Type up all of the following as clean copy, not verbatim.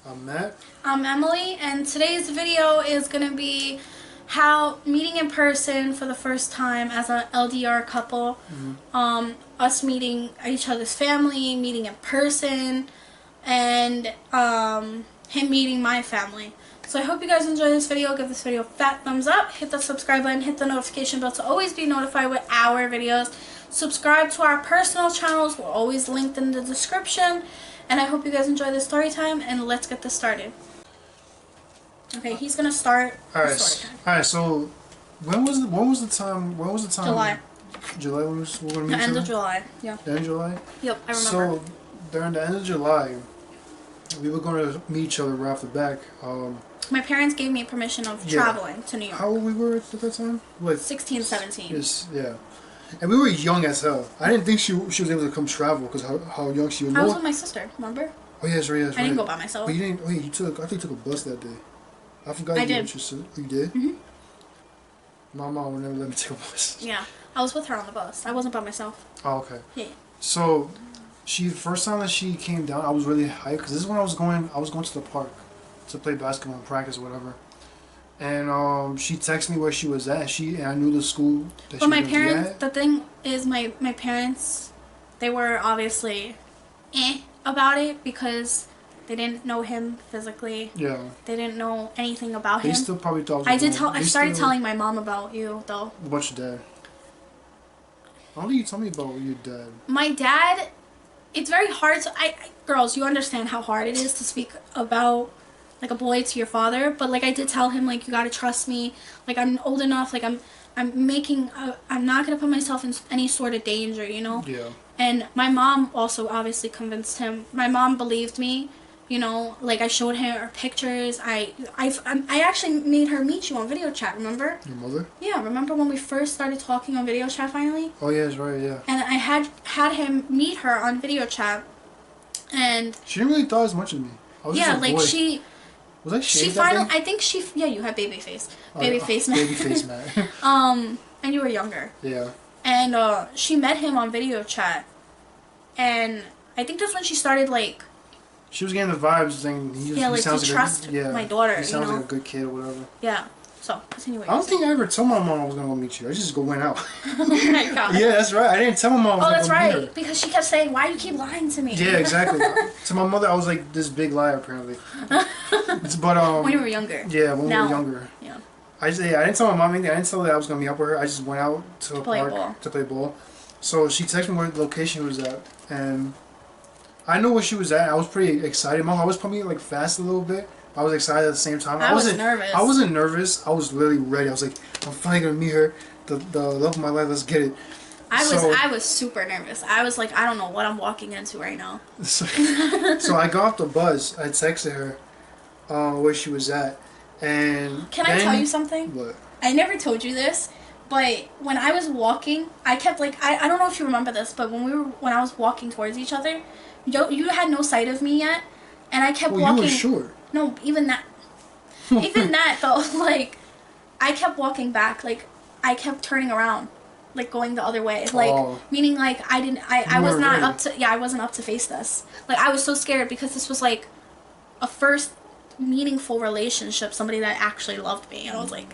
I'm Matt. I'm Emily, and today's video is going to be how meeting in person for the first time as an LDR couple, us meeting each other's family, meeting in person, and him meeting my family. So I hope you guys enjoy this video. Give this video a fat thumbs up, hit the subscribe button, hit the notification bell to always be notified with our videos. Subscribe to our personal channels, we're always linked in the description. And I hope you guys enjoy this story time, and let's get this started. Okay, he's gonna start. Alright, so when was the time? July. July when we were gonna meet The each end other? of July. Yeah. The end of July? Yep, I remember. So during the end of July, we were gonna meet each other right off the back. My parents gave me permission of traveling to New York. How old we were at that time? Like 16, 17. Yes, yeah. And we were young as hell. I didn't think she was able to come travel because how young she was. I was with my sister, remember? Oh yes, right. I didn't go by myself. But you didn't. Wait, you took. I think you took a bus that day. I forgot. I did. You did? Mm-hmm. My mom would never let me take a bus. Yeah, I was with her on the bus. I wasn't by myself. Oh, okay. Yeah. So, first time that she came down, I was really hyped because this is when I was going to the park to play basketball and practice or whatever. And she texted me where she was at. And I knew the school that she was at. But my parents, the thing is, my parents, they were obviously about it because they didn't know him physically. Yeah. They didn't know anything about him. They still probably thought. I started telling my mom about you though. About your dad. I don't think you told me about your dad. My dad, it's very hard to. Girls, you understand how hard it is to speak about like a boy to your father, but like I did tell him, like, you gotta trust me, like I'm old enough, like I'm not gonna put myself in any sort of danger, you know. Yeah. And my mom also obviously convinced him. My mom believed me, you know, like I showed her pictures. I actually made her meet you on video chat, remember? Your mother? Yeah, remember when we first started talking on video chat finally? Oh yeah, that's right, yeah. And I had him meet her on video chat, and she didn't really thought as much of me. I was just a boy. she. Was I shaved? She finally, I think you had baby face. Baby face man. Baby face man. And you were younger. Yeah. And she met him on video chat. And I think that's when she started, like... She was getting the vibes saying he sounds to trust my daughter, he sounds like a good kid or whatever. Yeah. So, continue. I don't think I ever told my mom I was going to go meet you. I just went out. Oh my god. Yeah, that's right. I didn't tell my mom I was going to go meet her. Because she kept saying, why do you keep lying to me? Yeah, exactly. To my mother, I was like this big liar, apparently. But when you were younger. Yeah, when we were younger. Yeah. I didn't tell my mom anything. I didn't tell her that I was going to meet up with her. I just went out to a park to play ball. So she texted me where the location was at. And I know where she was at. I was pretty excited. I was probably like fast a little bit. I was excited at the same time. I wasn't nervous. I wasn't nervous. I was literally ready. I was like, I'm finally gonna meet her. The love of my life. Let's get it. I was super nervous. I was like, I don't know what I'm walking into right now. So I got off the bus. I texted her where she was at, and can I tell you something? What? I never told you this, but when I was walking, I kept like I don't know if you remember this, but when I was walking towards each other, you had no sight of me yet, and I kept walking. You were short. No, even that though, like, I kept walking back, like, I kept turning around, like, going the other way, like, meaning, like, I wasn't up to face this, like, I was so scared because this was, like, a first meaningful relationship, somebody that actually loved me, and I was, like,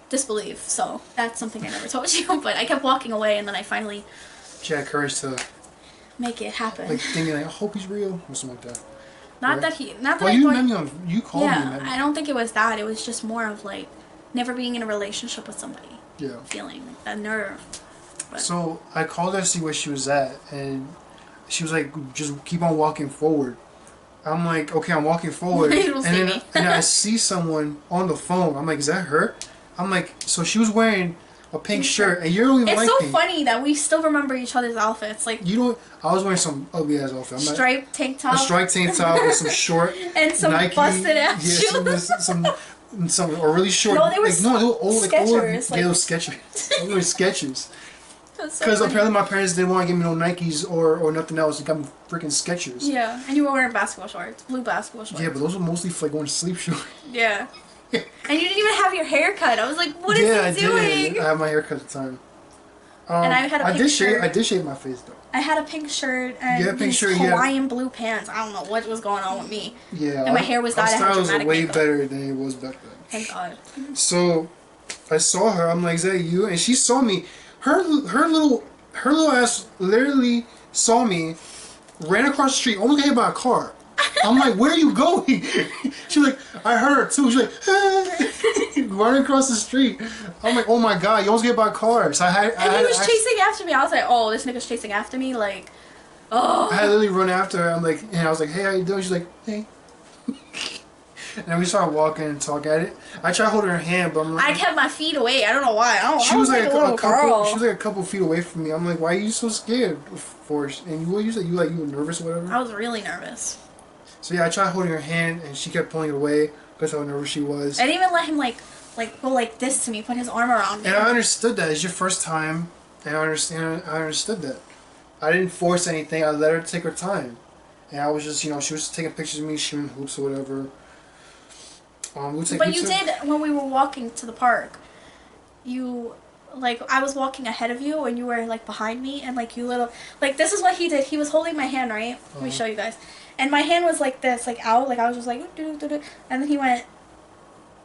disbelief, so that's something I never told you, but I kept walking away, and then I finally... She had courage to... make it happen. Like, thinking, like, I hope he's real, or something like that. You called me. I don't think it was that. It was just more of like never being in a relationship with somebody. Yeah. Feeling like that nerve. But. So I called her to see where she was at, and she was like, "Just keep on walking forward." I'm like, "Okay, I'm walking forward," and then I see someone on the phone. I'm like, "Is that her?" I'm like, so she was wearing a pink shirt, and you don't even like pink. It's so funny that we still remember each other's outfits. Like you don't. I was wearing some ugly ass outfit. Striped tank top. A striped tank top with some short and some Nike, busted ass shoes. Some or really short. No, they were they were old. Skechers. They were Skechers. They were Skechers. Because apparently my parents didn't want to give me no Nikes or nothing else. They got me freaking Skechers. Yeah, and you were wearing basketball shorts, blue basketball shorts. Yeah, but those were mostly for like going to sleep shorts. Yeah. And you didn't even have your hair cut. I was like, what is he doing? I had my hair cut at the time. And I had a pink shirt. I did shave my face though. I had a pink shirt and these Hawaiian blue pants. I don't know what was going on with me. Yeah. And my hair was dyed. My style was way better than it was back then. Thank God. So, I saw her. I'm like, is that you? And she saw me. Her little ass literally saw me, ran across the street, almost got hit by a car. I'm like, where are you going? She's like, I heard her too. She's like, running across the street. I'm like, oh my God, you almost get hit by a car. So and he was chasing after me. I was like, oh, this nigga's chasing after me. Like, oh. I had literally run after her. I'm like, and I was like, hey, how you doing? She's like, hey. And then we started walking and talking. I tried holding her hand, but I'm like, I kept my feet away. I don't know why. She was like a couple feet away from me. I'm like, why are you so scared? And you said you were nervous or whatever. I was really nervous. So yeah, I tried holding her hand, and she kept pulling it away because how nervous she was. I didn't even let him go like this to me, put his arm around me. And I understood that. It's your first time, and I understood that. I didn't force anything. I let her take her time, and I was just, she was taking pictures of me, shooting hoops or whatever. But you did when we were walking to the park. You, I was walking ahead of you and you were behind me and this is what he did. He was holding my hand, right? Let me show you guys. And my hand was like this, out. I was just like, doo, doo, doo. And then he went,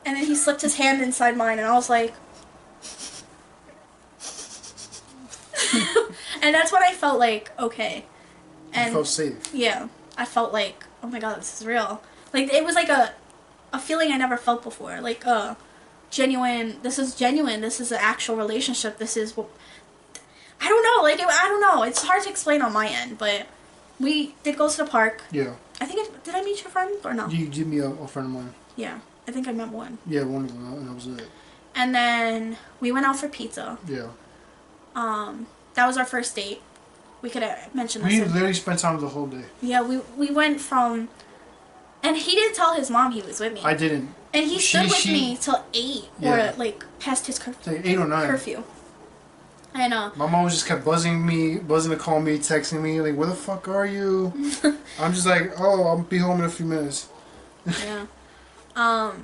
and then he slipped his hand inside mine and I was like, and that's when I felt like, okay. And you felt safe. Yeah. I felt like, oh my God, this is real. It was like a feeling I never felt before. Genuine. This is genuine. This is an actual relationship. This is what. I don't know. I don't know. It's hard to explain on my end, but we did go to the park. Yeah. Did I meet your friend or no? You gave me a friend of mine. Yeah. I think I met one. Yeah, one of them, and that was it. And then we went out for pizza. Yeah. That was our first date. We could have mentioned this. We literally spent time the whole day. Yeah, we went from. And he didn't tell his mom he was with me. I didn't. And he stood with me till 8, or past his curfew. 8 or 9. Curfew. I know. My mom just kept buzzing to call me, texting me, like, where the fuck are you? I'm just like, oh, I'll be home in a few minutes. Yeah. Yeah,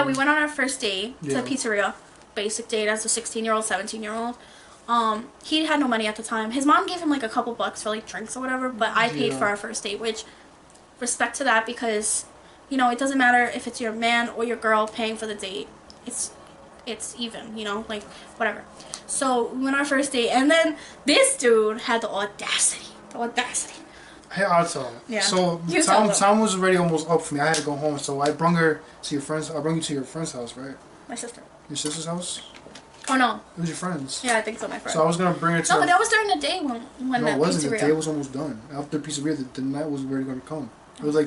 we went on our first date to the pizzeria. Basic date as a 16-year-old, 17-year-old. He had no money at the time. His mom gave him a couple bucks for drinks or whatever, but I paid for our first date, which respect to that because, it doesn't matter if it's your man or your girl paying for the date. It's even, whatever. So we went on our first date, and then this dude had the audacity. Hey, I'll tell you. Yeah. So time was already almost up for me. I had to go home, so I brung her to your friend's. I brung you to your friend's house, right? My sister. Your sister's house? Oh no. It was your friend's. Yeah, I think so, my friend. So I was gonna bring her to. No, but that was during the day when no, that it wasn't. pizzeria. The day was almost done. After the pizzeria, the night was already gonna come. It was I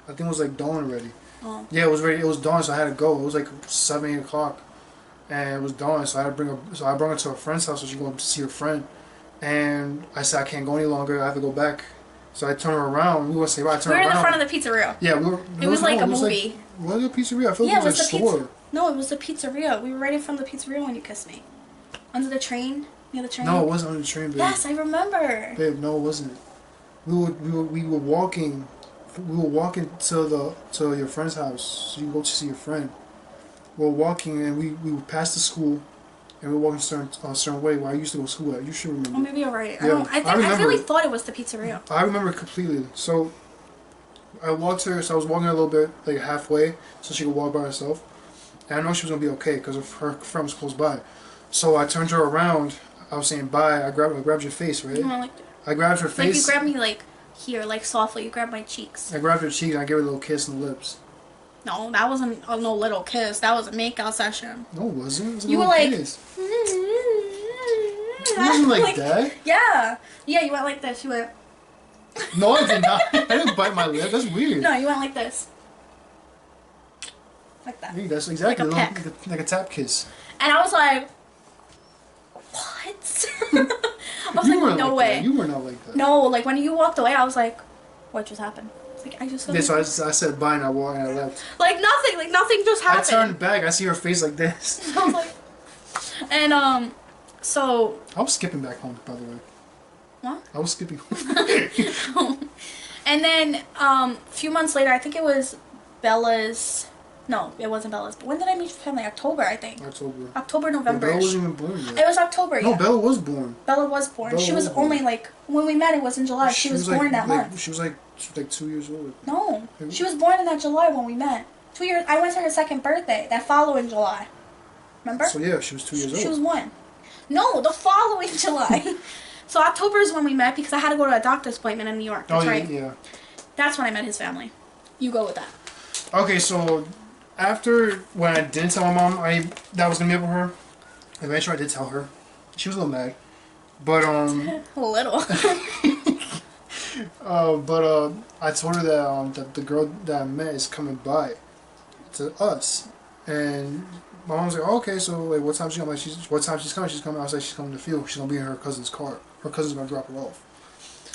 think it was dawn already. Oh. Yeah, it was ready. It was dawn, so I had to go. It was 7, 8 o'clock, and it was dawn. So I had to bring her. So I brought her to her friend's house so she could go up to see her friend. And I said I can't go any longer. I have to go back. So I turned her around. We were say, right, we were in the front of the pizzeria. Yeah, we were. It was like a movie. Was it a pizzeria? I feel like it was a store. No, it was the pizzeria. We were right in front of the pizzeria when you kissed me. Under the train? Near the train? No, it wasn't under the train, babe. Yes, I remember. Babe, no, it wasn't. We were walking. We were walking to your friend's house, so you go to see your friend. We were walking, and we were past the school, and we were walking a certain way where I used to go to school at. You should remember. Oh, maybe you're right. Yeah, I really thought it was the pizzeria. I remember completely. So I walked her. So I was walking her a little bit, halfway, so she could walk by herself. And I know she was gonna be okay because her friend was close by. So I turned her around. I was saying bye. I grabbed your face, right? I grabbed her face. You grabbed me here, softly. You grabbed my cheeks. I grabbed her cheek and I gave her a little kiss on the lips. No, that wasn't no little kiss. That was a makeout session. No, it wasn't. It was a you little were kiss. It wasn't like that. Yeah. Yeah, you went like this. You went. No, I did not. I didn't bite my lip. That's weird. No, you went like this. Like that. Yeah, that's exactly like a tap kiss. And I was like, what? I was like, no way. That. You were not like that. No, when you walked away, I was like, what just happened? I just. Yeah, so I said bye and I walked and I left. Nothing just happened. I turned back. I see her face like this. I was like, and so. I was skipping back home, by the way. What? I was skipping home. And then a few months later, I think it was Bella's No, it wasn't Bella's. But when did I meet your family? October, I think. October, November. Bella wasn't even born yet. It was October, No, yeah. Bella was born. Bella was born. She was only like, when we met, it was in July. She was born that month. She was like 2 years old. No, she was born in that July when we met. 2 years. I went to her second birthday that following July. Remember? So yeah, she was 2 years old. She was 1. No, the following July. So October is when we met because I had to go to a doctor's appointment in New York. That's right. Yeah. That's when I met his family. You go with that. Okay, so after when I didn't tell my mom that I was gonna meet up with her, eventually I did tell her. She was a little mad, but a little. I told her that the girl that I met is coming by to us, and my mom's like, oh, okay, so like what time she coming? What time she's coming? She's coming. I was like, she's coming to the field. She's gonna be in her cousin's car. Her cousin's gonna drop her off.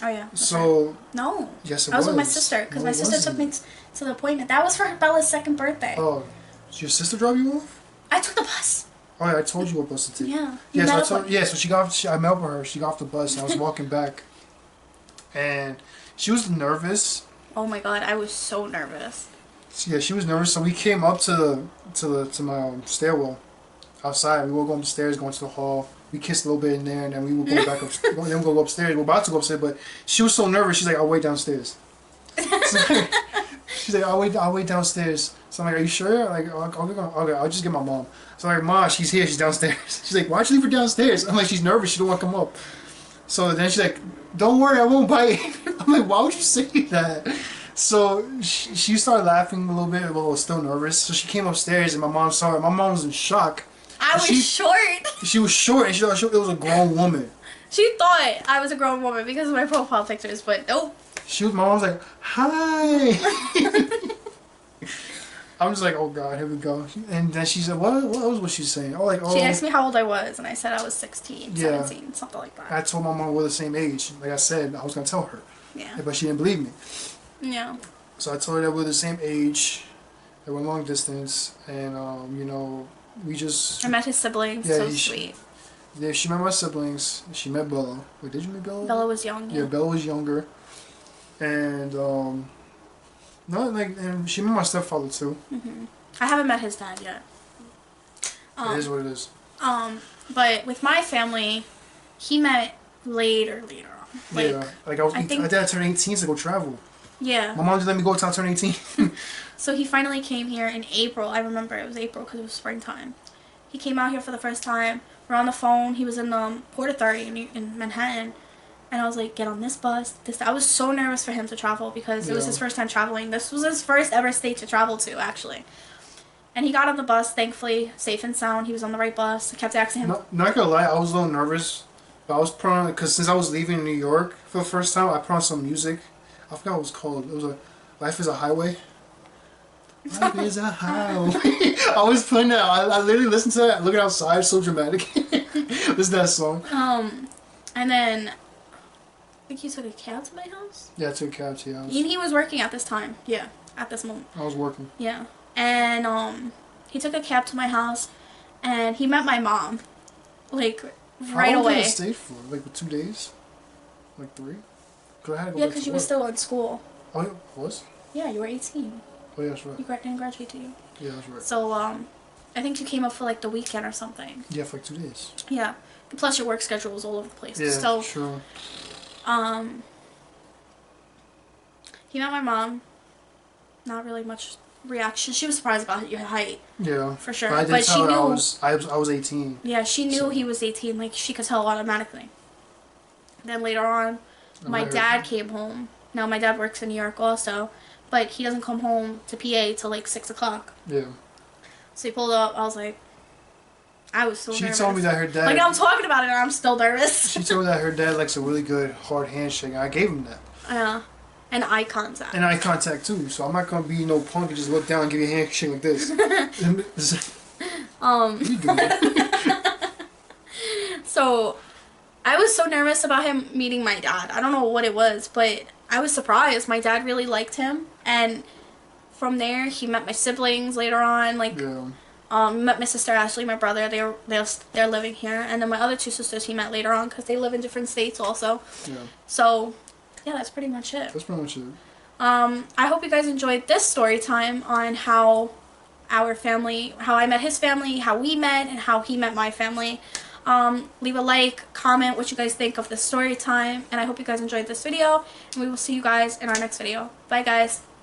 Oh yeah. So no. Yes, I was with my sister because my sister took me to the appointment. That was for Bella's second birthday. Oh, did your sister drop you off? I took the bus. Oh yeah, I told you what bus to take. Yeah. Yeah, so I met up with her. She got off the bus and I was walking back, and she was nervous. Oh my god, I was so nervous. Yeah, she was nervous. So we came up to my stairwell outside. We were going upstairs, going to the hall. We kissed a little bit in there, and then we would go back up. Then we'll go upstairs. We're about to go upstairs, but she was so nervous. She's like, "I'll wait downstairs." She's like, "I'll wait downstairs." So I'm like, "Are you sure?" Like, okay, I'll just get my mom. So I'm like, "Ma, she's here. She's downstairs." She's like, "Why'd you leave her downstairs?" I'm like, "She's nervous. She don't want to come up." So then she's like, "Don't worry, I won't bite." I'm like, "Why would you say that?" So she started laughing a little bit, but was still nervous. So she came upstairs, and my mom saw her. My mom was in shock. I was short. She was short, and she thought it was a grown woman. She thought I was a grown woman because of my profile pictures, but nope. My mom was like, "Hi." I'm just like, "Oh God, here we go." And then she said, "What else was she saying?" Oh, like, oh. She asked me how old I was, and I said I was 16, 17, something like that. I told my mom we're the same age. Like I said, I was gonna tell her. Yeah. But she didn't believe me. Yeah. So I told her that we're the same age, that we're long distance, and we just. I met his siblings. Yeah, so sweet. Yeah, she met my siblings. She met Bella. Wait, did you meet Bella? Bella was young. Yeah, Bella was younger, and and she met my stepfather too. I haven't met his dad yet. It is what it is. But with my family, he met later on. Like, yeah, like I did. I turned 18 to go travel. Yeah. My mom just let me go until I turned 18. So he finally came here in April. I remember it was April because it was springtime. He came out here for the first time. We're on the phone. He was in the Port Authority in Manhattan. And I was like, get on this bus. I was so nervous for him to travel because it was his first time traveling. This was his first ever state to travel to, actually. And he got on the bus, thankfully, safe and sound. He was on the right bus. I kept asking him. Not gonna lie, I was a little nervous. But I was put on, because since I was leaving New York for the first time, I put on some music. I forgot what it was called. It was Life is a Highway. Life is a highway. I was putting that. I literally listened to that, looking outside, so dramatic. Listen to that song. And then, I think you took a cab to my house? Yeah, I took a cab to your house. He was working at this time. Yeah, at this moment. I was working. Yeah. And, he took a cab to my house, and he met my mom. Like, right away. How long did you stay for? Like 2 days? Like 3? Cause I had to go yeah, because you were still in school. Oh, it was? Yeah, you were 18. Oh, yeah, that's right. You didn't graduate, did you? Yeah, that's right. So, I think you came up for, like, the weekend or something. Yeah, for like 2 days. Yeah. Plus your work schedule was all over the place. Yeah, so, true. He met my mom. Not really much reaction. She was surprised about your height. Yeah. For sure. But I did tell her I was 18. Yeah, she knew he was 18. Like, she could tell automatically. Then later on, my dad came home. Now, my dad works in New York also. But he doesn't come home to PA till like 6 o'clock. Yeah. So he pulled up. I was like, I was so nervous. She told me that her dad... Like, I'm talking about it and I'm still nervous. She told me that her dad likes a really good hard handshake. And I gave him that. Yeah. And eye contact. And eye contact, too. So I'm not going to be no punk and just look down and give you a handshake like this. What are you doing? So, I was so nervous about him meeting my dad. I don't know what it was, but I was surprised. My dad really liked him. And from there, he met my siblings later on. Like, met my sister Ashley, my brother. They're living here. And then my other 2 sisters he met later on because they live in different states also. Yeah. So, yeah, that's pretty much it. That's pretty much it. I hope you guys enjoyed this story time on how our family, how I met his family, how we met, and how he met my family. Leave a like, comment what you guys think of the story time, and I hope you guys enjoyed this video, and we will see you guys in our next video. Bye guys.